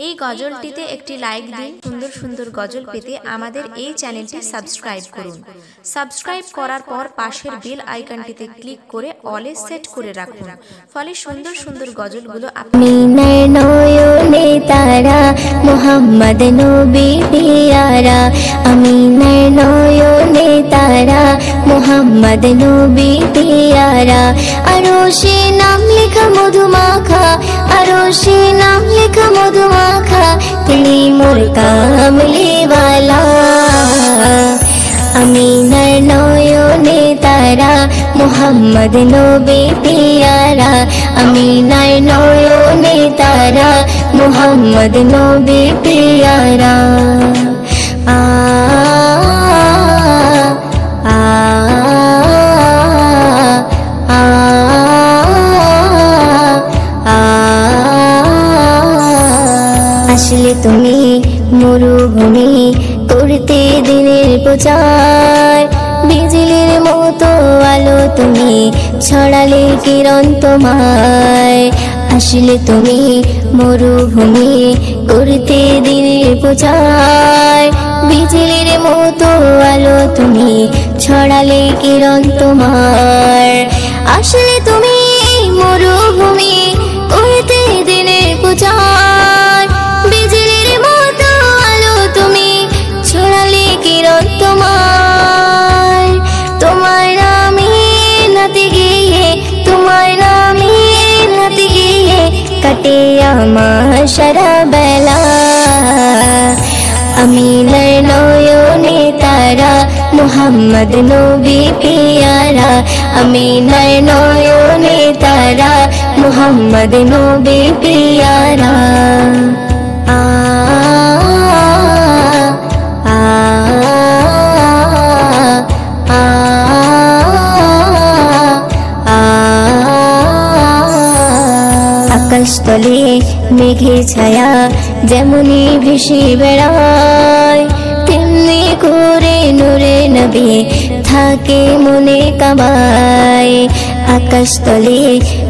এই গজলটিতে একটি লাইক দিন। সুন্দর সুন্দর গজল পেতে আমাদের এই চ্যানেলটি সাবস্ক্রাইব করুন। সাবস্ক্রাইব করার পর পাশের বেল আইকনটিতে ক্লিক করে অলে সেট করে রাখুন, ফলে সুন্দর সুন্দর গজলগুলো আপনি নয়নে তারা মোহাম্মদ নবী পিয়ারা, আমিনার নয়নে তারা মোহাম্মদ নবী পিয়ারা। আরশে নাম লেখা মধুমাখা, আরশে নাম লেখা মধুমাখা, তিনি মোর কামলি ওয়ালা। আমিনার নয়নে তারা মোহাম্মদ নবী পিয়ারা, আমিনার নয়নে তারা মোহাম্মদ নবী পিয়ারা। আ আ আ আ আসলে তুমি মরুভূমি করতে দিনের প্রচার, বিজলির মতো আলো তুমি ছড়ালে কিরণ তোমায়। আসলে তুমি মরুভূমি করতে দিনের প্রচার, বিজলির মতো আলো তুমি ছড়ালে কিরণ তোমার। আসলে তুমি মরুভূমি করতে দিনের প্রচার, বিজলির মতো আলো তুমি ছড়ালে কিরণ তোমার। তোমার নামে নাতে গিয়ে, তোমার নামে নাতে গিয়ে কাটে আমার সারা বেলা। আমিনার নয়নে তারা মোহাম্মদ নবী পিয়ারা, আমিনার নয়নে তারা মোহাম্মদ নবী পিয়ারা। আ আ আ আ আকাশ তলে মেঘে ছায়া যেমনি ভেসে বেড়ায়, তেমনি করে নূরে নবী থাকে মনে কাবায়। আকাশ তলে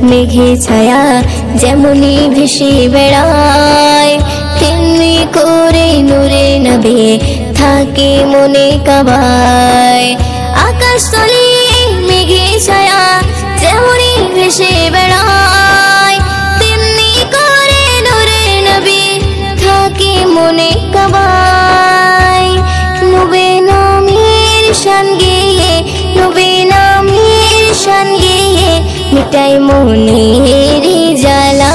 মেঘে ছায়া যেমনি ভেসে বেড়ায়, তেমনি করে নূরে নবী থাকে মনে কাবায়। আকাশ তলে মেঘে ছায়া যেমনি ভেসে বেড়ায়, তেমনি করে নূরে নবী থাকে মনে কাবায়। নবী নামের শান গেয়ে, নবী নামের শান গেয়ে মিটাই মনের জ্বালা।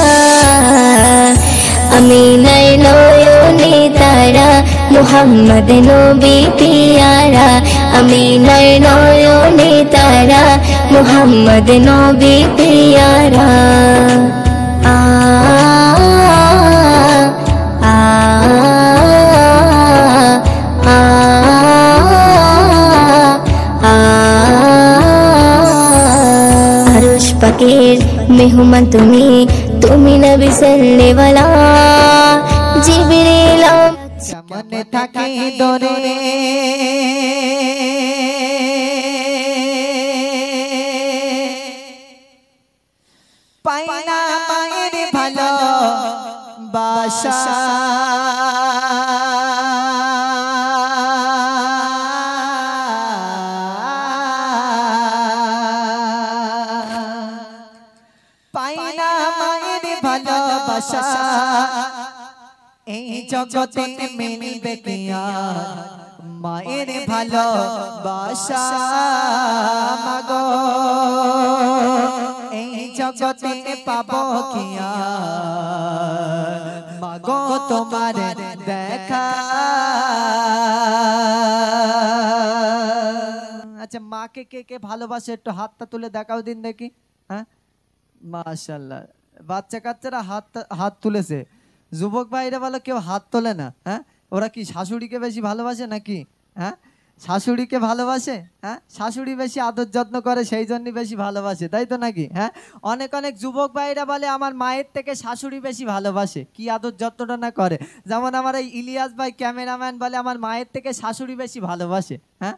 আমিনার নয়নে তারা মোহাম্মদ নবী পিয়ারা, আমিনার নয়নে তারা মোহাম্মদ নবী পিয়ারা। আ আ আ আ আরশ পাকের মেহমান তুমি, তুমি নবী সাল্লেওয়ালা। জিবরিল কেমন থাকে দরে পাই না মায়ের ভালো বাসা। পাই না মায়ের ভালোবাসা, এই জগতে মিলবে কি আর মায়ের ভালোবাসা। মাগো এই জগতে পাবো কি আর মাগো তোমার দেখা। আচ্ছা, মাকে কে কে ভালোবাসে একটু হাতটা তুলে দেখাও দিন দেখি। হ্যাঁ, মাশাআল্লাহ, বাচ্চা কাচ্চারা হাত তুলেছে। যুবক ভাইরা বলো কেউ হাত তোলে না। হ্যাঁ, ওরা কি শাশুড়িকে বেশি ভালোবাসে নাকি? হ্যাঁ, শাশুড়িকে ভালোবাসে। হ্যাঁ, শাশুড়ি বেশি আদর যত্ন করে, সেই জন্য বেশি ভালোবাসে, তাই তো নাকি? হ্যাঁ, অনেক অনেক যুবক ভাইরা বলে আমার মায়ের থেকে শাশুড়ি বেশি ভালোবাসে, কি আদর যত্নটা না করে। যেমন আমার এই ইলিয়াস ভাই ক্যামেরাম্যান বলে আমার মায়ের থেকে শাশুড়ি বেশি ভালোবাসে। হ্যাঁ,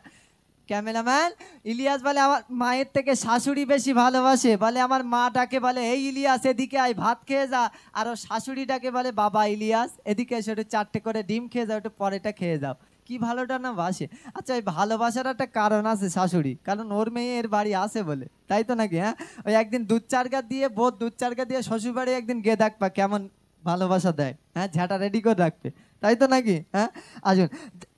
ক্যামেরাম্যান ইলিয়াস বলে আমার মায়ের থেকে শাশুড়ি বেশি ভালোবাসে, বলে আমার মাটাকে বলে এই ইলিয়াস এদিকে আয় ভাত খেয়ে যা, আর ও শাশুড়িটাকে বলে বাবা ইলিয়াস এদিকে এসে একটু 4টে করে ডিম খেয়ে যাও, একটু পরেটা খেয়ে যাও। কি ভালোটা না বাসে। আচ্ছা ওই ভালোবাসার একটা কারণ আছে শাশুড়ি, কারণ ওর মেয়ে এর বাড়ি আসে বলে, তাই তো নাকি? হ্যাঁ, ওই একদিন দুধ চারগা দিয়ে দুধ চারগা দিয়ে শ্বশুর বাড়ি একদিন গিয়ে দেখবা কেমন ভালোবাসা দেয়। হ্যাঁ, ঝাঁটা রেডি করে রাখবে, তাই তো নাকি? হ্যাঁ, আসুন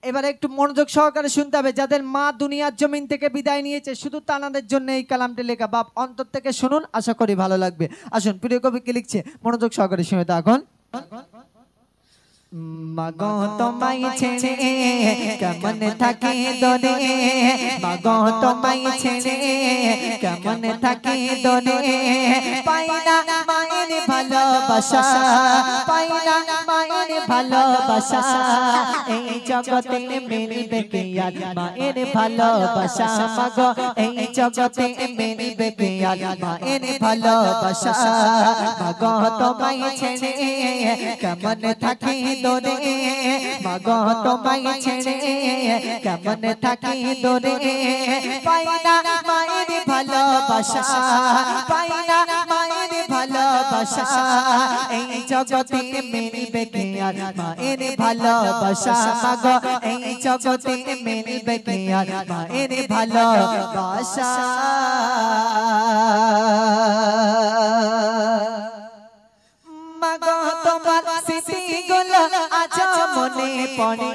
এবারে একটু মনোযোগ সহকারে শুনতে হবে। যাদের মা দুনিয়ার জমিন থেকে বিদায় নিয়েছে শুধু তানাদের জন্য এই কালামটি লেখা, বাপ অন্তর থেকে শুনুন, আশা করি ভালো লাগবে। আসুন প্রিয় কবি কি লিখছে মনোযোগ সহকারে শুনে তখন। মাগো তোমায় ছেড়ে কেমন থাকে দরে, মাগো তোমায় ছেড়ে কেমন থাকে দরে, পাই না মায়ের ভালোবাসা, পাই না মায়ের ভালোবাসা, এই জগতে মিলবে কি আর মায়ের ভালোবাসা, মাগো এই জগতে মিলবে কি আর মায়ের ভালোবাসা, মাগো তোমায় ছেড়ে কেমন থাকে দরে, মাগো তোমায় ছেড়ে কেমন থাকে দরে, পাই না মায়ের ভালোবাসা, পাই না মায়ের ভালোবাসা, এই জগতে মিলবে কি আর মায়ের ভালোবাসা, মাগো এই জগতে মিলবে কি আর মায়ের ভালোবাসা। মাগো তোমার স্মৃতিগুলো আজ মনে পড়ে,